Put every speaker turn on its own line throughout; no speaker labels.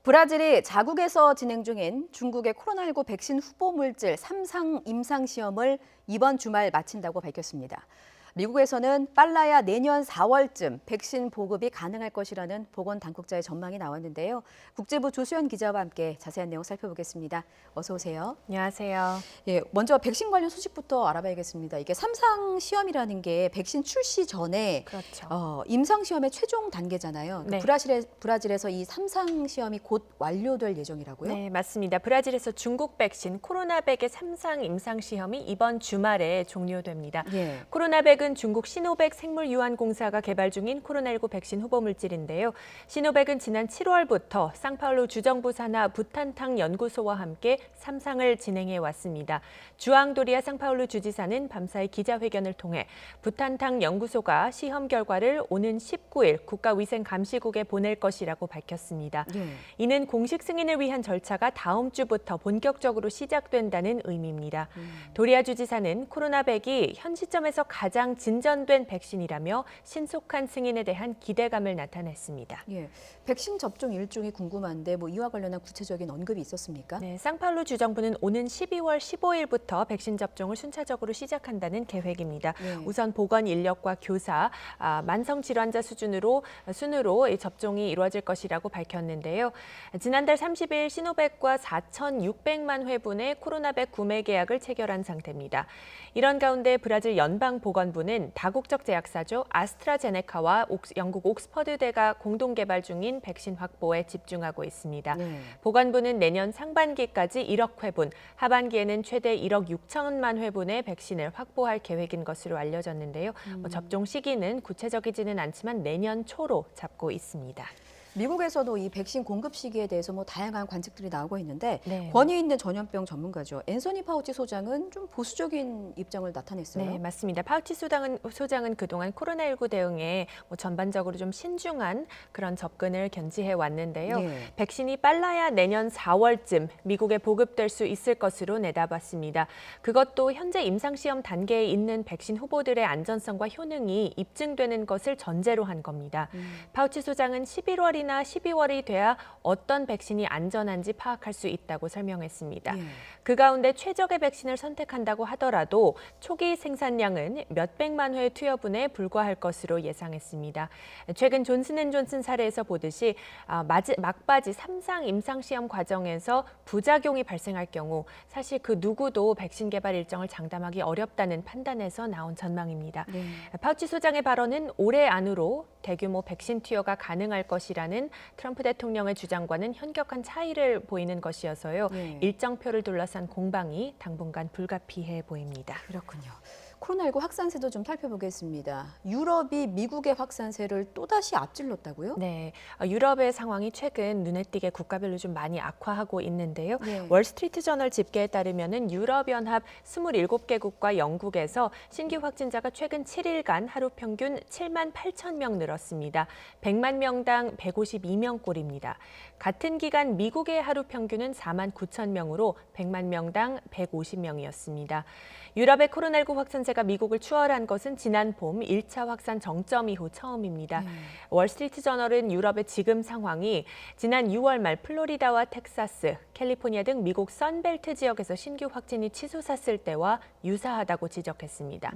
브라질이 자국에서 진행 중인 중국의 코로나19 백신 후보 물질 3상 임상 시험을 이번 주말 마친다고 밝혔습니다. 미국에서는 빨라야 내년 4월쯤 백신 보급이 가능할 것이라는 보건당국자의 전망이 나왔는데요. 국제부 조수연 기자와 함께 자세한 내용 살펴보겠습니다. 어서 오세요.
안녕하세요.
예, 먼저 백신 관련 소식부터 알아봐야겠습니다. 이게 3상 시험이라는 게 백신 출시 전에
그렇죠.
임상 시험의 최종 단계잖아요.
네.
브라질에서 이 3상 시험이 곧 완료될 예정이라고요?
네, 맞습니다. 브라질에서 중국 백신 코로나백의 3상 임상 시험이 이번 주말에 종료됩니다.
예.
코로나백은 중국 시노백 생물유한공사가 개발 중인 코로나19 백신 후보 물질인데요. 시노백은 지난 7월부터 상파울루 주정부 산하 부탄탕 연구소와 함께 3상을 진행해 왔습니다. 주앙도리아 상파울루 주지사는 밤사이 기자회견을 통해 부탄탕 연구소가 시험 결과를 오는 19일 국가위생감시국에 보낼 것이라고 밝혔습니다.
예.
이는 공식 승인을 위한 절차가 다음 주부터 본격적으로 시작된다는 의미입니다. 도리아 주지사는 코로나백이 현 시점에서 가장 진전된 백신이라며 신속한 승인에 대한 기대감을 나타냈습니다.
예. 백신 접종 일정이 궁금한데 이와 관련한 구체적인 언급이 있었습니까?
네, 상파울루 주정부는 오는 12월 15일부터 백신 접종을 순차적으로 시작한다는 계획입니다.
예.
우선 보건 인력과 교사, 만성 질환자 순으로 이 접종이 이루어질 것이라고 밝혔는데요. 지난달 30일 시노백과 4,600만 회분의 코로나백 구매 계약을 체결한 상태입니다. 이런 가운데 브라질 연방보건부는 다국적 제약사죠 아스트라제네카와 영국 옥스퍼드대가 공동 개발 중인 백신 확보에 집중하고 있습니다.
네.
보건부는 내년 상반기까지 1억 회분, 하반기에는 최대 1억 6천만 회분의 백신을 확보할 계획인 것으로 알려졌는데요. 접종 시기는 구체적이지는 않지만 내년 초로 잡고 있습니다.
미국에서도 이 백신 공급 시기에 대해서 다양한 관측들이 나오고 있는데
네.
권위 있는 전염병 전문가죠. 앤서니 파우치 소장은 좀 보수적인 입장을 나타냈어요.
네, 맞습니다. 파우치 소장은 그동안 코로나19 대응에 전반적으로 좀 신중한 그런 접근을 견지해 왔는데요.
예.
백신이 빨라야 내년 4월쯤 미국에 보급될 수 있을 것으로 내다봤습니다. 그것도 현재 임상시험 단계에 있는 백신 후보들의 안전성과 효능이 입증되는 것을 전제로 한 겁니다. 파우치 소장은 11월이나 12월이 돼야 어떤 백신이 안전한지 파악할 수 있다고 설명했습니다.
예.
그 가운데 최적의 백신을 선택한다고 하더라도 초기 생산량은 몇백만 회 투여분에 불과할 것으로 예상했습니다. 최근 존슨앤존슨 사례에서 보듯이 막바지 3상 임상시험 과정에서 부작용이 발생할 경우 사실 그 누구도 백신 개발 일정을 장담하기 어렵다는 판단에서 나온 전망입니다.
네.
파우치 소장의 발언은 올해 안으로 대규모 백신 투여가 가능할 것이라는 트럼프 대통령의 주장과는 현격한 차이를 보이는 것이어서요.
네.
일정표를 둘러싼 공방이 당분간 불가피해 보입니다.
그렇군요. 코로나19 확산세도 좀 살펴보겠습니다. 유럽이 미국의 확산세를 또다시 앞질렀다고요?
네, 유럽의 상황이 최근 눈에 띄게 국가별로 좀 많이 악화하고 있는데요.
네.
월스트리트 저널 집계에 따르면은 유럽연합 27개국과 영국에서 신규 확진자가 최근 7일간 하루 평균 7만 8천 명 늘었습니다. 100만 명당 152명 꼴입니다. 같은 기간 미국의 하루 평균은 4만 9천 명으로 100만 명당 150명이었습니다. 유럽의 코로나19 확산세가 미국을 추월한 것은 지난 봄 1차 확산 정점 이후 처음입니다. 월스트리트 저널은 유럽의 지금 상황이 지난 6월 말 플로리다와 텍사스, 캘리포니아 등 미국 선벨트 지역에서 신규 확진이 치솟았을 때와 유사하다고 지적했습니다.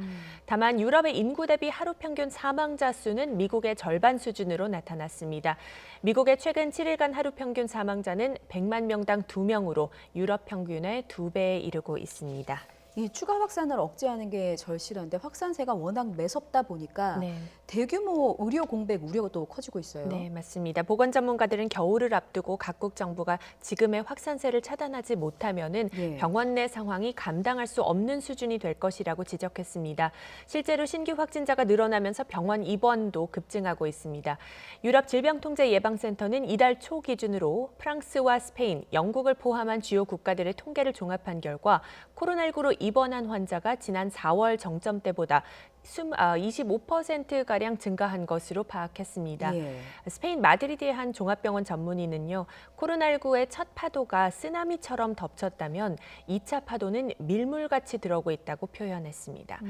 다만 유럽의 인구 대비 하루 평균 사망자 수는 미국의 절반 수준으로 나타났습니다. 미국의 최근 7일간 하루 평균 사망자는 100만 명당 2명으로 유럽 평균의 2배에 이르고 있습니다.
이 추가 확산을 억제하는 게 절실한데 확산세가 워낙 매섭다 보니까
네.
대규모 의료 공백 우려도 커지고 있어요.
네, 맞습니다. 보건 전문가들은 겨울을 앞두고 각국 정부가 지금의 확산세를 차단하지 못하면은
예.
병원 내 상황이 감당할 수 없는 수준이 될 것이라고 지적했습니다. 실제로 신규 확진자가 늘어나면서 병원 입원도 급증하고 있습니다. 유럽 질병통제예방센터는 이달 초 기준으로 프랑스와 스페인, 영국을 포함한 주요 국가들의 통계를 종합한 결과 코로나19로 입원한 환자가 지난 4월 정점 때보다 25%가량 증가한 것으로 파악했습니다.
예.
스페인 마드리드의 한 종합병원 전문의는요, 코로나19의 첫 파도가 쓰나미처럼 덮쳤다면 2차 파도는 밀물같이 들어오고 있다고 표현했습니다.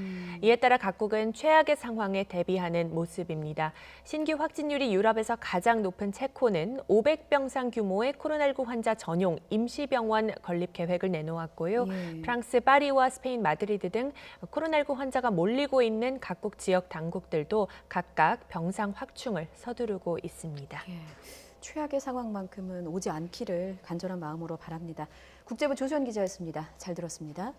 이에 따라 각국은 최악의 상황에 대비하는 모습입니다. 신규 확진율이 유럽에서 가장 높은 체코는 500병상 규모의 코로나19 환자 전용 임시병원 건립 계획을 내놓았고요.
예.
프랑스 파리와 스페인 마드리드 등 코로나19 환자가 몰리고 있는 각국 지역 당국들도 각각 병상 확충을 서두르고 있습니다.
예. 최악의 상황만큼은 오지 않기를 간절한 마음으로 바랍니다. 국제부 조수연 기자였습니다. 잘 들었습니다.